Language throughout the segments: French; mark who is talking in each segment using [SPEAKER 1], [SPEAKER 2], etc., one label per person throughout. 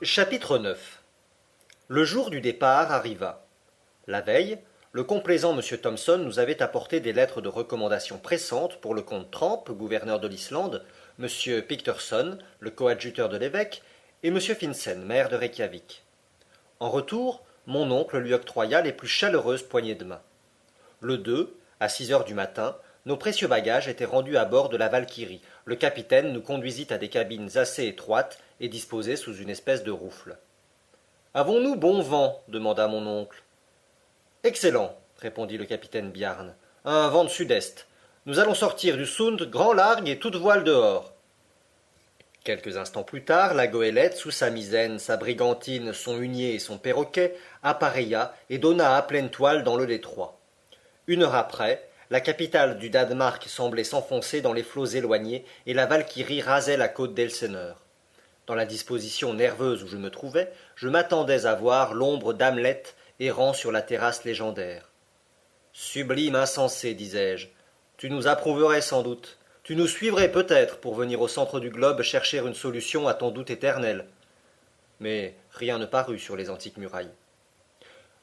[SPEAKER 1] Chapitre 9. Le jour du départ arriva. La veille, le complaisant M. Thomson nous avait apporté des lettres de recommandation pressantes pour le comte Tramp, gouverneur de l'Islande, M. Picterson, le coadjuteur de l'évêque, et M. Finsen, maire de Reykjavik. En retour, mon oncle lui octroya les plus chaleureuses poignées de main. Le 2, à 6 heures du matin, nos précieux bagages étaient rendus à bord de la Valkyrie. Le capitaine nous conduisit à des cabines assez étroites et disposées sous une espèce de rouffle. Avons-nous bon vent demanda mon oncle. Excellent, répondit le capitaine Bjarne. Un vent de sud-est. Nous allons sortir du Sound grand largue et toute voile dehors. Quelques instants plus tard, la goélette, sous sa misaine, sa brigantine, son hunier et son perroquet, appareilla et donna à pleine toile dans le détroit. Une heure après, la capitale du Danemark semblait s'enfoncer dans les flots éloignés et la Valkyrie rasait la côte d'Elseneur. Dans la disposition nerveuse où je me trouvais, je m'attendais à voir l'ombre d'Hamlet errant sur la terrasse légendaire. Sublime insensé, disais-je, tu nous approuverais sans doute. Tu nous suivrais peut-être pour venir au centre du globe chercher une solution à ton doute éternel. Mais rien ne parut sur les antiques murailles.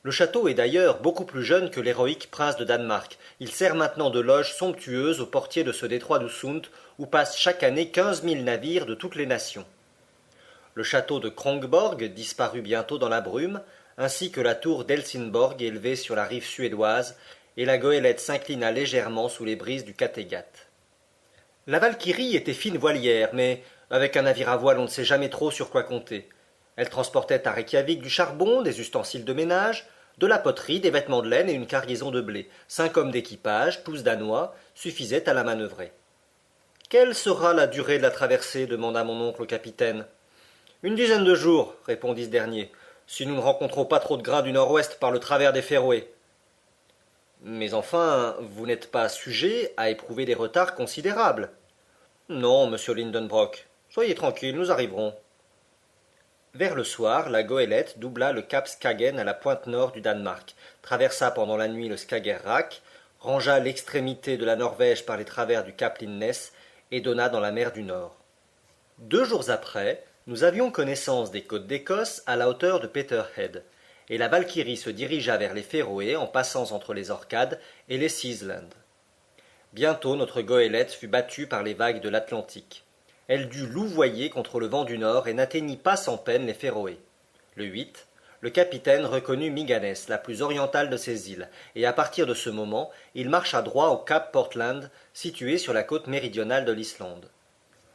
[SPEAKER 1] Le château est d'ailleurs beaucoup plus jeune que l'héroïque prince de Danemark. Il sert maintenant de loge somptueuse aux portiers de ce détroit du Sund, où passent chaque année 15 000 navires de toutes les nations. Le château de Kronborg disparut bientôt dans la brume, ainsi que la tour d'Helsingborg élevée sur la rive suédoise, et la goélette s'inclina légèrement sous les brises du Kattegat. La Valkyrie était fine voilière, mais avec un navire à voile on ne sait jamais trop sur quoi compter. Elle transportait à Reykjavik du charbon, des ustensiles de ménage, de la poterie, des vêtements de laine et une cargaison de blé. 5 hommes d'équipage, tous danois, suffisaient à la manœuvrer. Quelle sera la durée de la traversée demanda mon oncle au capitaine. Une dizaine de jours, répondit ce dernier, si nous ne rencontrons pas trop de grains du nord-ouest par le travers des Féroé. Mais enfin, vous n'êtes pas sujet à éprouver des retards considérables. Non, monsieur Lindenbrock. Soyez tranquille, nous arriverons. Vers le soir, la goélette doubla le cap Skagen à la pointe nord du Danemark, traversa pendant la nuit le Skagerrak, rangea l'extrémité de la Norvège par les travers du cap Lindness et donna dans la mer du Nord. 2 jours après, nous avions connaissance des côtes d'Écosse à la hauteur de Peterhead, et la Valkyrie se dirigea vers les Féroé en passant entre les Orcades et les Sealand. Bientôt notre goélette fut battue par les vagues de l'Atlantique. Elle dut louvoyer contre le vent du nord et n'atteignit pas sans peine les Féroé. Le 8, le capitaine reconnut Myganès, la plus orientale de ces îles, et à partir de ce moment, il marcha droit au cap Portland, situé sur la côte méridionale de l'Islande.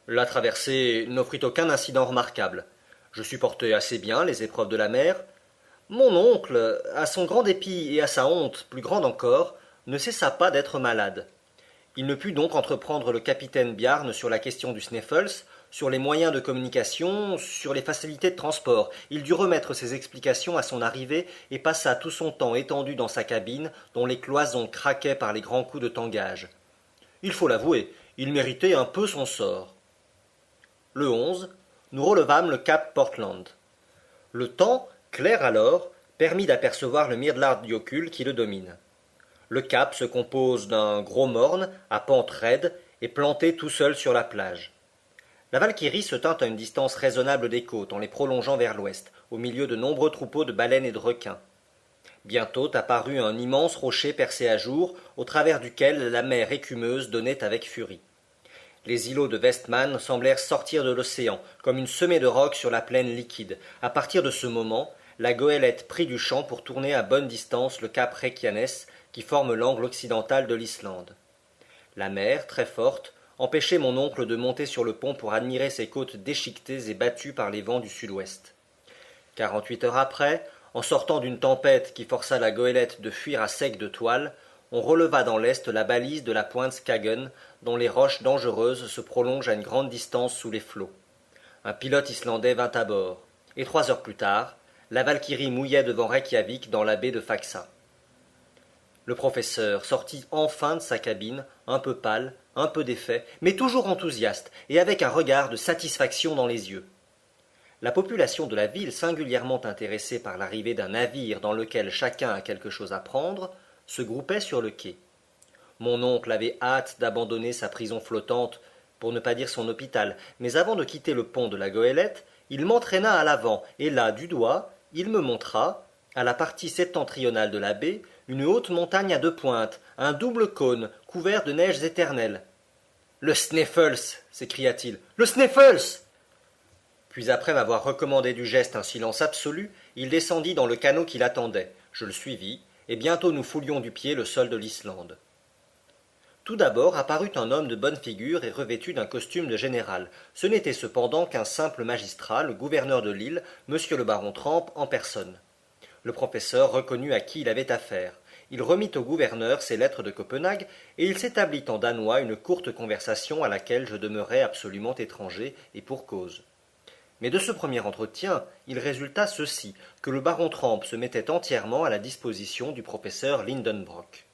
[SPEAKER 1] La traversée n'offrit aucun incident remarquable. Je supportai assez bien les épreuves de la mer. Mon oncle, à son grand dépit et à sa honte plus grande encore, ne cessa pas d'être malade. Il ne put donc entreprendre le capitaine Bjarne sur la question du Sneffels, sur les moyens de communication, sur les facilités de transport. Il dut remettre ses explications à son arrivée et passa tout son temps étendu dans sa cabine, dont les cloisons craquaient par les grands coups de tangage. Il faut l'avouer, il méritait un peu son sort. Le 11, nous relevâmes le cap Portland. Le temps, clair alors, permit d'apercevoir le Myrdlarjökull qui le domine. Le cap se compose d'un gros morne à pente raide et planté tout seul sur la plage. La Valkyrie se tint à une distance raisonnable des côtes en les prolongeant vers l'ouest, au milieu de nombreux troupeaux de baleines et de requins. Bientôt apparut un immense rocher percé à jour, au travers duquel la mer écumeuse donnait avec furie. Les îlots de Westman semblèrent sortir de l'océan, comme une semée de rocs sur la plaine liquide. À partir de ce moment, la goélette prit du champ pour tourner à bonne distance le cap Reykjanes, qui forme l'angle occidental de l'Islande. La mer, très forte, empêchait mon oncle de monter sur le pont pour admirer ces côtes déchiquetées et battues par les vents du sud-ouest. 48 heures après, en sortant d'une tempête qui força la goélette de fuir à sec de toile, on releva dans l'est la balise de la pointe Skagen, dont les roches dangereuses se prolongent à une grande distance sous les flots. Un pilote islandais vint à bord, et 3 heures plus tard, la Valkyrie mouillait devant Reykjavik dans la baie de Faxa. Le professeur sortit enfin de sa cabine, un peu pâle, un peu défait, mais toujours enthousiaste, et avec un regard de satisfaction dans les yeux. La population de la ville, singulièrement intéressée par l'arrivée d'un navire dans lequel chacun a quelque chose à prendre, se groupait sur le quai. Mon oncle avait hâte d'abandonner sa prison flottante, pour ne pas dire son hôpital, mais avant de quitter le pont de la goélette, Il m'entraîna à l'avant, et là, du doigt, il me montra, à la partie septentrionale de la baie, une haute montagne à deux pointes, un double cône, couvert de neiges éternelles. Le Sneffels s'écria-t-il. Le Sneffels Puis après m'avoir recommandé du geste un silence absolu, il descendit dans le canot qui l'attendait. Je le suivis, et bientôt nous foulions du pied le sol de l'Islande. Tout d'abord apparut un homme de bonne figure et revêtu d'un costume de général. Ce n'était cependant qu'un simple magistrat, le gouverneur de l'île, monsieur le baron Trampe, en personne. Le professeur reconnut à qui il avait affaire. Il remit au gouverneur ses lettres de Copenhague, et il s'établit en danois une courte conversation à laquelle je demeurai absolument étranger, et pour cause. Mais de ce premier entretien, il résulta ceci, que le baron Trampe se mettait entièrement à la disposition du professeur Lindenbrock.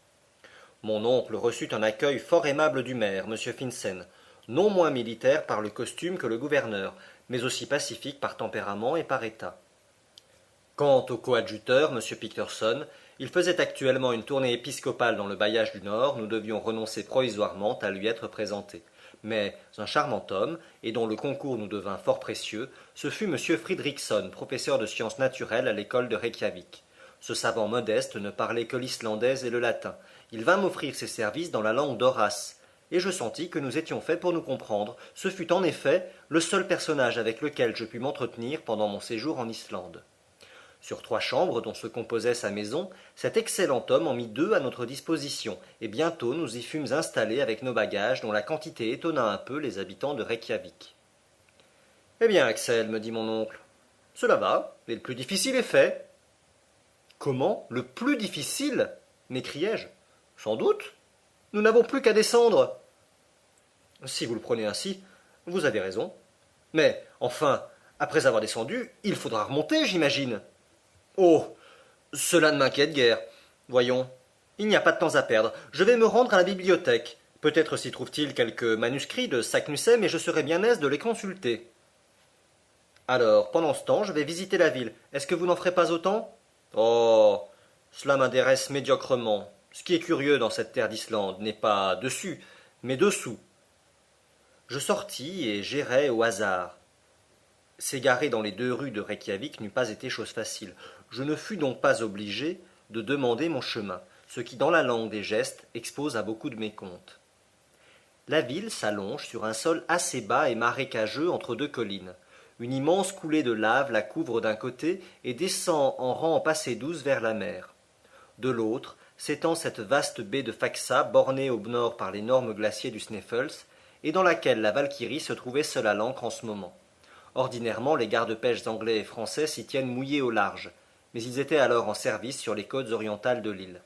[SPEAKER 1] Mon oncle reçut un accueil fort aimable du maire, M. Finsen, non moins militaire par le costume que le gouverneur, mais aussi pacifique par tempérament et par état. Quant au coadjuteur, M. Picterson, il faisait actuellement une tournée épiscopale dans le bailliage du Nord, nous devions renoncer provisoirement à lui être présentés. Mais un charmant homme, et dont le concours nous devint fort précieux, ce fut M. Fridriksson, professeur de sciences naturelles à l'école de Reykjavik. Ce savant modeste ne parlait que l'islandaise et le latin. Il vint m'offrir ses services dans la langue d'Horace, et je sentis que nous étions faits pour nous comprendre. Ce fut en effet le seul personnage avec lequel je pus m'entretenir pendant mon séjour en Islande. Sur 3 chambres dont se composait sa maison, cet excellent homme en mit 2 à notre disposition, et bientôt nous y fûmes installés avec nos bagages, dont la quantité étonna un peu les habitants de Reykjavik. Eh bien, Axel, me dit mon oncle, cela va, et le plus difficile est fait. Comment, le plus difficile m'écriai-je. Sans doute. Nous n'avons plus qu'à descendre. Si vous le prenez ainsi, vous avez raison. Mais, enfin, après avoir descendu, il faudra remonter, j'imagine. Oh, cela ne m'inquiète guère. Voyons, il n'y a pas de temps à perdre. Je vais me rendre à la bibliothèque. Peut-être s'y trouve-t-il quelques manuscrits de Saknussemm et je serai bien aise de les consulter. Alors, pendant ce temps, je vais visiter la ville. Est-ce que vous n'en ferez pas autant? Oh, cela m'intéresse médiocrement. Ce qui est curieux dans cette terre d'Islande n'est pas dessus, mais dessous. Je sortis et j'errai au hasard. S'égarer dans les 2 rues de Reykjavik n'eût pas été chose facile. Je ne fus donc pas obligé de demander mon chemin, ce qui, dans la langue des gestes, expose à beaucoup de mécomptes. La ville s'allonge sur un sol assez bas et marécageux entre 2 collines. Une immense coulée de lave la couvre d'un côté et descend en rampes assez douces vers la mer. De l'autre s'étend cette vaste baie de Faxa, bornée au nord par l'énorme glacier du Sneffels, et dans laquelle la Valkyrie se trouvait seule à l'ancre en ce moment. Ordinairement, les gardes-pêches anglais et français s'y tiennent mouillés au large, mais ils étaient alors en service sur les côtes orientales de l'île.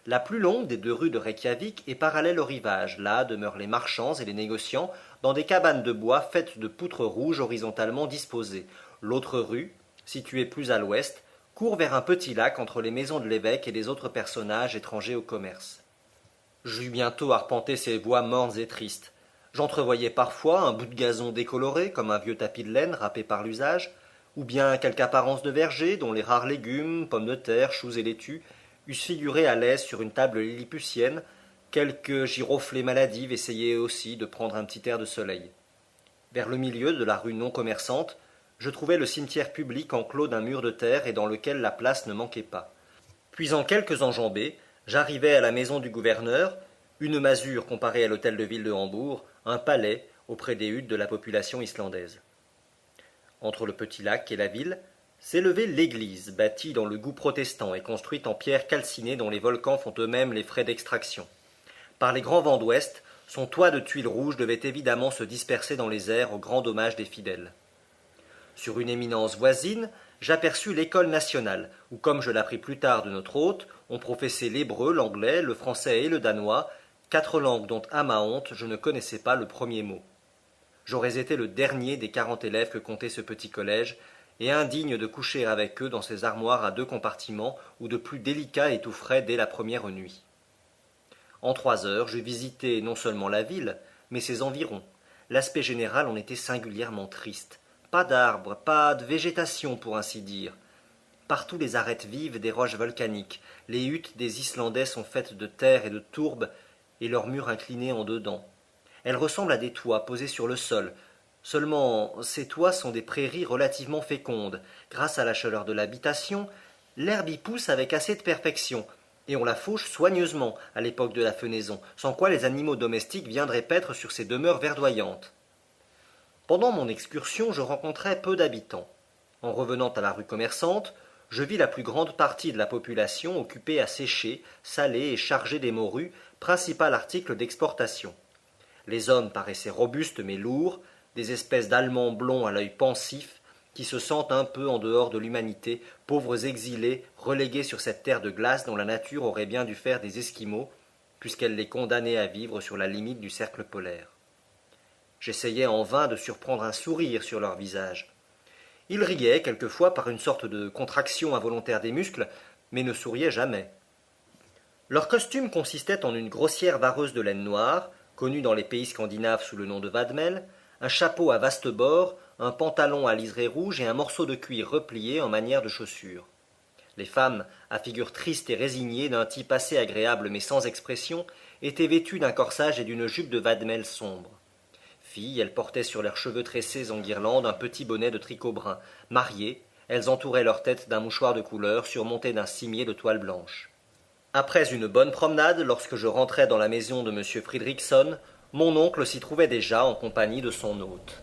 [SPEAKER 1] La plus longue des 2 rues de Reykjavik est parallèle au rivage. Là demeurent les marchands et les négociants dans des cabanes de bois faites de poutres rouges horizontalement disposées. L'autre rue, située plus à l'ouest, court vers un petit lac entre les maisons de l'évêque et les autres personnages étrangers au commerce. J'eus bientôt arpenté ces voies mornes et tristes. J'entrevoyais parfois un bout de gazon décoloré, comme un vieux tapis de laine râpé par l'usage, ou bien quelque apparence de verger dont les rares légumes, pommes de terre, choux et laitues, eussent figuré à l'aise sur une table lilliputienne, quelques giroflées maladives essayaient aussi de prendre un petit air de soleil. Vers le milieu de la rue non commerçante, je trouvai le cimetière public enclos d'un mur de terre et dans lequel la place ne manquait pas. Puis en quelques enjambées, j'arrivai à la maison du gouverneur, une masure comparée à l'hôtel de ville de Hambourg, un palais auprès des huttes de la population islandaise. Entre le petit lac et la ville, s'élevait l'église, bâtie dans le goût protestant et construite en pierre calcinée dont les volcans font eux-mêmes les frais d'extraction. Par les grands vents d'ouest, son toit de tuiles rouges devait évidemment se disperser dans les airs au grand dommage des fidèles. Sur une éminence voisine, j'aperçus l'école nationale, où, comme je l'appris plus tard de notre hôte, on professait l'hébreu, l'anglais, le français et le danois, 4 langues dont, à ma honte, je ne connaissais pas le premier mot. J'aurais été le dernier des 40 élèves que comptait ce petit collège, et indigne de coucher avec eux dans ces armoires à 2 compartiments, ou de plus délicat et tout frais dès la première nuit. En 3 heures, j'eus visité non seulement la ville, mais ses environs. L'aspect général en était singulièrement triste. Pas d'arbres, pas de végétation pour ainsi dire. Partout les arêtes vives des roches volcaniques. Les huttes des Islandais sont faites de terre et de tourbe, et leurs murs inclinés en dedans. Elles ressemblent à des toits posés sur le sol, Seulement, ces toits sont des prairies relativement fécondes. Grâce à la chaleur de l'habitation, l'herbe y pousse avec assez de perfection, et on la fauche soigneusement à l'époque de la fenaison, sans quoi les animaux domestiques viendraient paître sur ces demeures verdoyantes. Pendant mon excursion, je rencontrai peu d'habitants. En revenant à la rue commerçante, je vis la plus grande partie de la population occupée à sécher, saler et charger des morues, principal article d'exportation. Les hommes paraissaient robustes mais lourds, des espèces d'Allemands blonds à l'œil pensif, qui se sentent un peu en dehors de l'humanité, pauvres exilés, relégués sur cette terre de glace dont la nature aurait bien dû faire des Esquimaux, puisqu'elle les condamnait à vivre sur la limite du cercle polaire. J'essayais en vain de surprendre un sourire sur leur visage. Ils riaient quelquefois par une sorte de contraction involontaire des muscles, mais ne souriaient jamais. Leur costume consistait en une grossière vareuse de laine noire, connue dans les pays scandinaves sous le nom de vadmel, un chapeau à vastes bords, un pantalon à liseré rouge et un morceau de cuir replié en manière de chaussure. Les femmes, à figure triste et résignée, d'un type assez agréable mais sans expression, étaient vêtues d'un corsage et d'une jupe de vadmel sombre. Filles, elles portaient sur leurs cheveux tressés en guirlande un petit bonnet de tricot brun. Mariées, elles entouraient leur tête d'un mouchoir de couleur surmonté d'un cimier de toile blanche. Après une bonne promenade, lorsque je rentrai dans la maison de M. Fridriksson, mon oncle s'y trouvait déjà en compagnie de son hôte.